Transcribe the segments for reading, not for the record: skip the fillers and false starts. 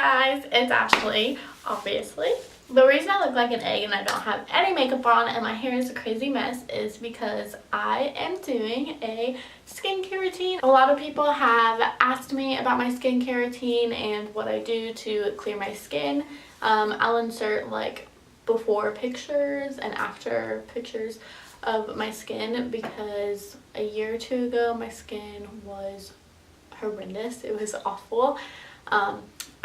guys, it's Ashley, obviously. The reason I look like an egg and I don't have any makeup on and my hair is a crazy mess is because I am doing a skincare routine. A lot of people have asked me about my skincare routine and what I do to clear my skin. I'll insert like before pictures and after pictures of my skin because a year or two ago my skin was horrendous. It was awful.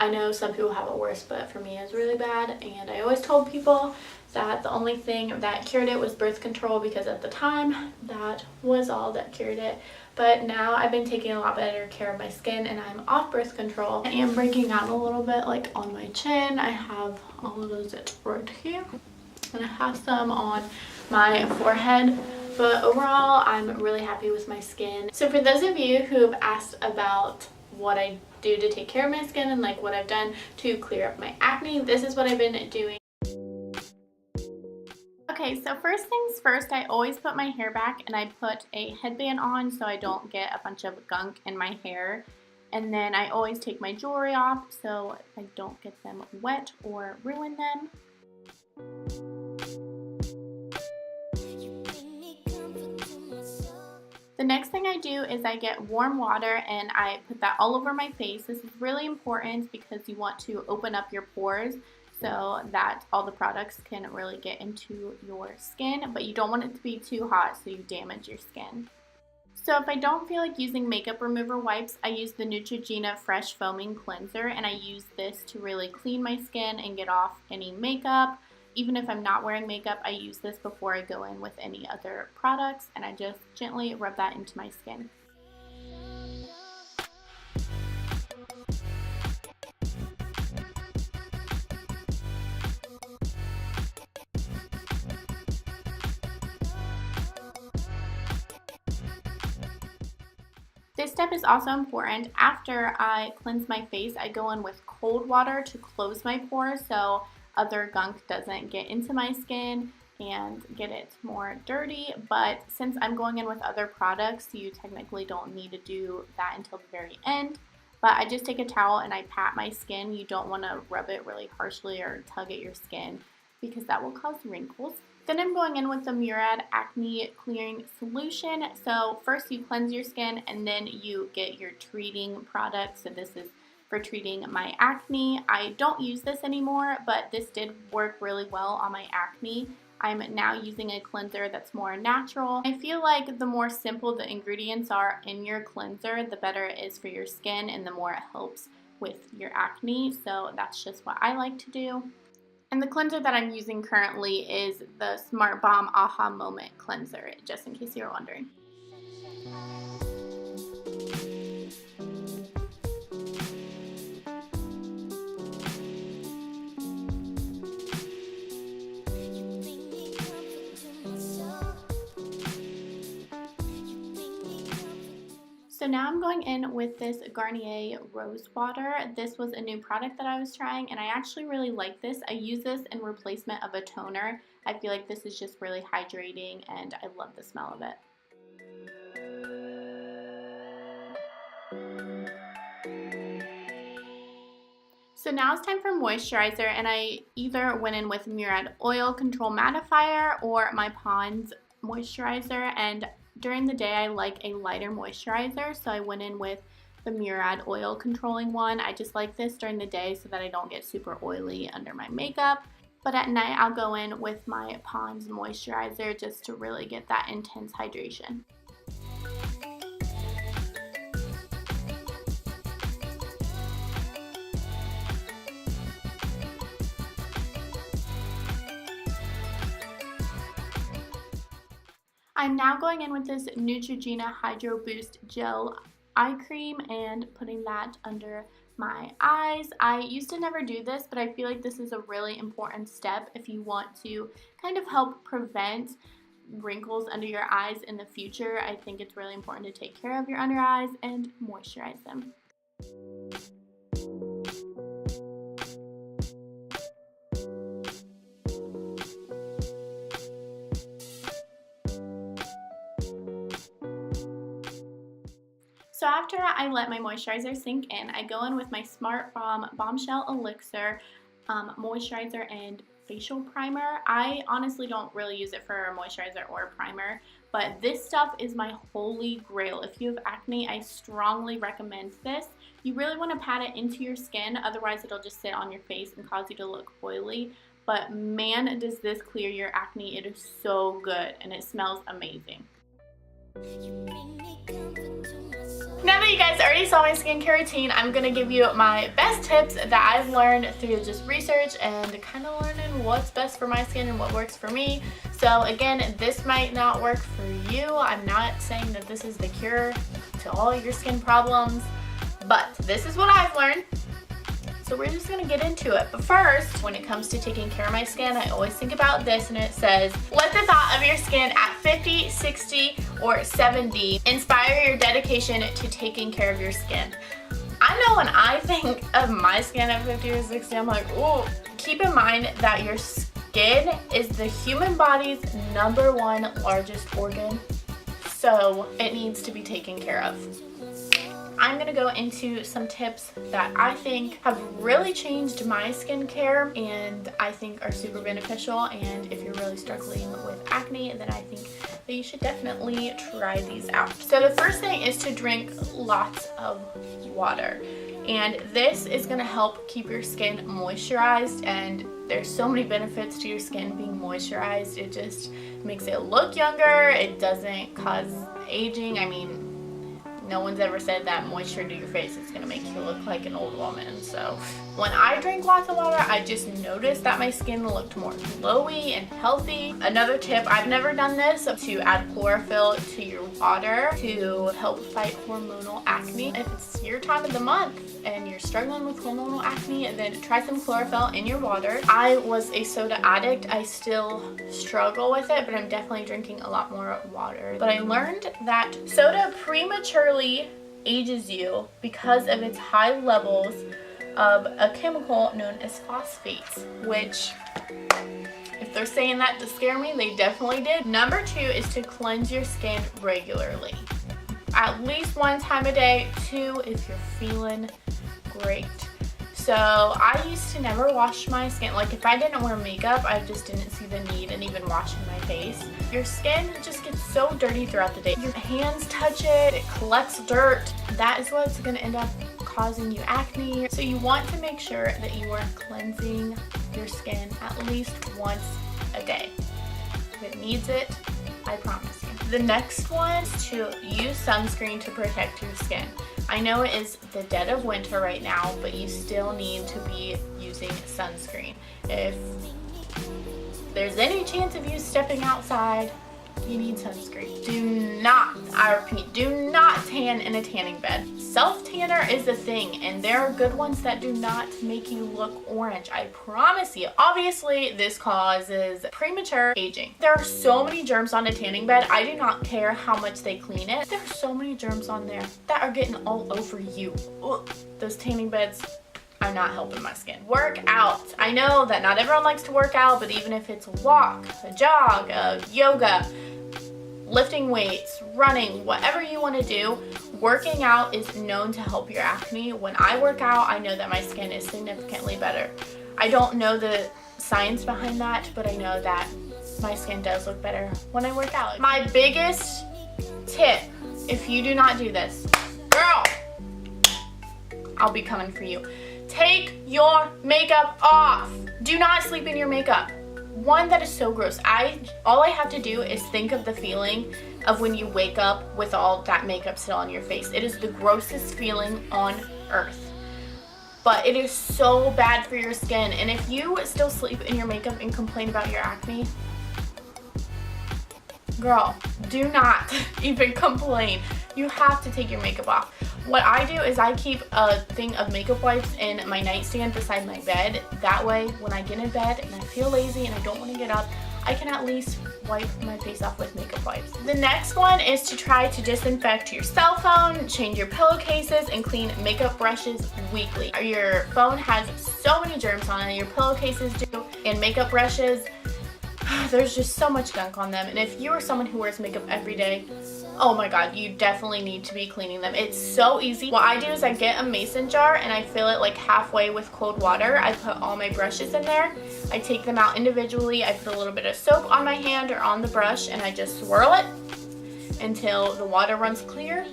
I know some people have it worse, but for me it was really bad, and I always told people that the only thing that cured it was birth control because at the time that was all that cured it. But now I've been taking a lot better care of my skin and I'm off birth control. I am breaking out a little bit like on my chin. I have all of those right here and I have some on my forehead. But overall, I'm really happy with my skin. So for those of you who have asked about what I do to take care of my skin and like what I've done to clear up my acne, this is what I've been doing. Okay, so first things first, I always put my hair back and I put a headband on so I don't get a bunch of gunk in my hair. And then I always take my jewelry off so I don't get them wet or ruin them. The next thing I do is I get warm water and I put that all over my face. This is really important because you want to open up your pores so that all the products can really get into your skin, but you don't want it to be too hot so you damage your skin. So if I don't feel like using makeup remover wipes, I use the Neutrogena Fresh Foaming Cleanser, and I use this to really clean my skin and get off any makeup. Even if I'm not wearing makeup, I use this before I go in with any other products, and I just gently rub that into my skin. This step is also important. After I cleanse my face, I go in with cold water to close my pores so other gunk doesn't get into my skin and get it more dirty. But since I'm going in with other products, you technically don't need to do that until the very end. But I just take a towel and I pat my skin. You don't want to rub it really harshly or tug at your skin because that will cause wrinkles. Then I'm going in with the Murad Acne Clearing Solution. So first you cleanse your skin and then you get your treating product. So this is for treating my acne. I don't use this anymore, but this did work really well on my acne. I'm now using a cleanser that's more natural. I feel like the more simple the ingredients are in your cleanser, the better it is for your skin and the more it helps with your acne. So that's just what I like to do. And the cleanser that I'm using currently is the Smart Balm Aha Moment Cleanser, just in case you were wondering. So now I'm going in with this Garnier Rose Water. This was a new product that I was trying and I actually really like this. I use this in replacement of a toner. I feel like this is just really hydrating and I love the smell of it. So now it's time for moisturizer, and I either went in with Murad Oil Control Mattifier or my Pond's moisturizer, and during the day I like a lighter moisturizer, so I went in with the Murad Oil Controlling one. I just like this during the day so that I don't get super oily under my makeup. But at night I'll go in with my Pond's moisturizer just to really get that intense hydration. I'm now going in with this Neutrogena Hydro Boost Gel Eye Cream and putting that under my eyes. I used to never do this, but I feel like this is a really important step if you want to kind of help prevent wrinkles under your eyes in the future. I think it's really important to take care of your under eyes and moisturize them. So after I let my moisturizer sink in, I go in with my Smart Balm Bombshell Elixir moisturizer and facial primer. I honestly don't really use it for moisturizer or primer, but this stuff is my holy grail. If you have acne, I strongly recommend this. You really want to pat it into your skin, otherwise it'll just sit on your face and cause you to look oily. But man, does this clear your acne. It is so good and it smells amazing. Now that you guys already saw my skincare routine, I'm going to give you my best tips that I've learned through just research and kind of learning what's best for my skin and what works for me. So again, this might not work for you. I'm not saying that this is the cure to all your skin problems, but this is what I've learned. So we're just going to get into it. But first, when it comes to taking care of my skin, I always think about this, and it says, let the thought of your skin at 50, 60, or 70 inspire your dedication to taking care of your skin. I know when I think of my skin at 50 or 60, I'm like, oh, keep in mind that your skin is the human body's #1 largest organ, so it needs to be taken care of. I'm going to go into some tips that I think have really changed my skincare and I think are super beneficial, and if you're really struggling with acne, then I think that you should definitely try these out. So the first thing is to drink lots of water, and this is going to help keep your skin moisturized, and there's so many benefits to your skin being moisturized. It just makes it look younger, it doesn't cause aging. I mean, no one's ever said that moisture to your face is going to make you look like an old woman. So when I drink lots of water, I just noticed that my skin looked more glowy and healthy. Another tip, I've never done this, to add chlorophyll to your water to help fight hormonal acne. If it's your time of the month and you're struggling with hormonal acne, then try some chlorophyll in your water. I was a soda addict. I still struggle with it, but I'm definitely drinking a lot more water. But I learned that soda prematurely ages you because of its high levels of a chemical known as phosphates, which, if they're saying that to scare me, they definitely did. Number 2 is to cleanse your skin regularly. At least 1 time a day, 2 if you're feeling great. So I used to never wash my skin. Like if I didn't wear makeup, I just didn't see the need in even washing my face. Your skin just gets so dirty throughout the day. Your hands touch it, it collects dirt. That is what's going to end up causing you acne. So you want to make sure that you are cleansing your skin at least once a day. If it needs it, I promise you. The next one is to use sunscreen to protect your skin. I know it is the dead of winter right now, but you still need to be using sunscreen. If there's any chance of you stepping outside, you need sunscreen. Do not, I repeat, do not tan in a tanning bed. Self-tanner is a thing, and there are good ones that do not make you look orange. I promise you. Obviously, this causes premature aging. There are so many germs on a tanning bed. I do not care how much they clean it. There are so many germs on there that are getting all over you. Ugh. Those tanning beds are not helping my skin. Work out. I know that not everyone likes to work out, but even if it's a walk, a jog, a yoga, lifting weights, running, whatever you want to do, working out is known to help your acne. When I work out, I know that my skin is significantly better. I don't know the science behind that, but I know that my skin does look better when I work out. My biggest tip, if you do not do this, girl, I'll be coming for you. Take your makeup off. Do not sleep in your makeup. One, that is so gross. All I have to do is think of the feeling of when you wake up with all that makeup still on your face. It is the grossest feeling on earth. But it is so bad for your skin. And if you still sleep in your makeup and complain about your acne, girl, do not even complain. You have to take your makeup off. What I do is I keep a thing of makeup wipes in my nightstand beside my bed. That way, when I get in bed and I feel lazy and I don't want to get up, I can at least wipe my face off with makeup wipes. The next one is to try to disinfect your cell phone, change your pillowcases, and clean makeup brushes weekly. Your phone has so many germs on it, your pillowcases do, and makeup brushes, there's just so much gunk on them. And if you are someone who wears makeup every day, oh my god, you definitely need to be cleaning them. It's so easy. What I do is I get a mason jar and I fill it like halfway with cold water. I put all my brushes in there. I take them out individually. I put a little bit of soap on my hand or on the brush and I just swirl it until the water runs clear.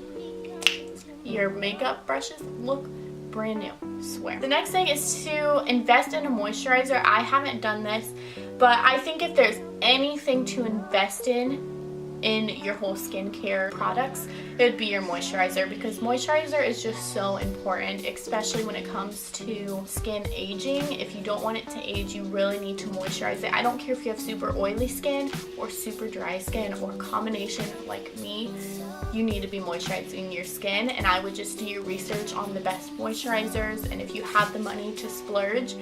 Your makeup brushes look brand new, swear. The next thing is to invest in a moisturizer. I haven't done this, but I think if there's anything to invest in your whole skincare products, it would be your moisturizer, because moisturizer is just so important, especially when it comes to skin aging. If you don't want it to age, you really need to moisturize it. I don't care if you have super oily skin or super dry skin or a combination like me, you need to be moisturizing your skin. And I would just do your research on the best moisturizers, and if you have the money to splurge,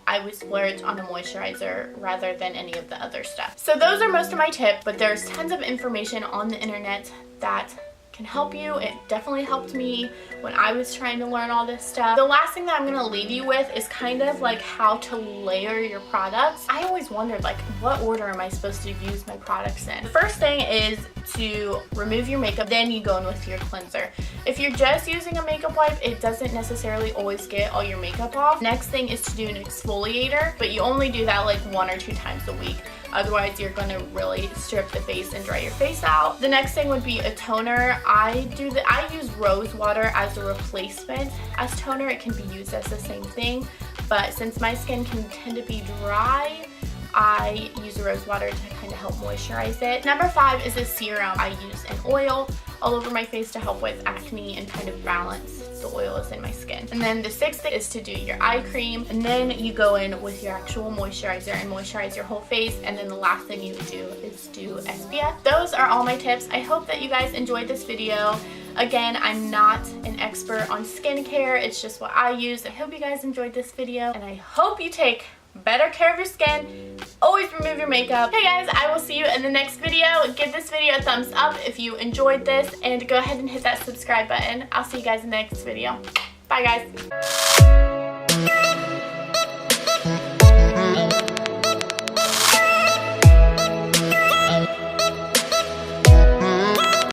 I would splurge on a moisturizer rather than any of the other stuff. So those are most of my tips, but there's tons of information on the internet that can help you. It definitely helped me when I was trying to learn all this stuff. The last thing that I'm gonna leave you with is kind of like how to layer your products. I always wondered, like, what order am I supposed to use my products in? The first thing is to remove your makeup, then you go in with your cleanser. If you're just using a makeup wipe, it doesn't necessarily always get all your makeup off. Next thing is to do an exfoliator, but you only do that like 1 or 2 times a week. Otherwise, you're gonna really strip the face and dry your face out. The next thing would be a toner. I use rose water as a replacement as toner. It can be used as the same thing, but since my skin can tend to be dry, I use rose water to kind of help moisturize it. Number 5 is a serum. I use an oil all over my face to help with acne and kind of balance the oils in my skin. And then the 6th thing is to do your eye cream, and then you go in with your actual moisturizer and moisturize your whole face. And then the last thing you would do is do SPF. Those are all my tips. I hope that you guys enjoyed this video. Again, I'm not an expert on skincare. It's just what I use. I hope you guys enjoyed this video, and I hope you take better care of your skin. Always remove your makeup. Hey guys, I will see you in the next video. Give this video a thumbs up if you enjoyed this, and go ahead and hit that subscribe button. I'll see you guys in the next video. Bye guys.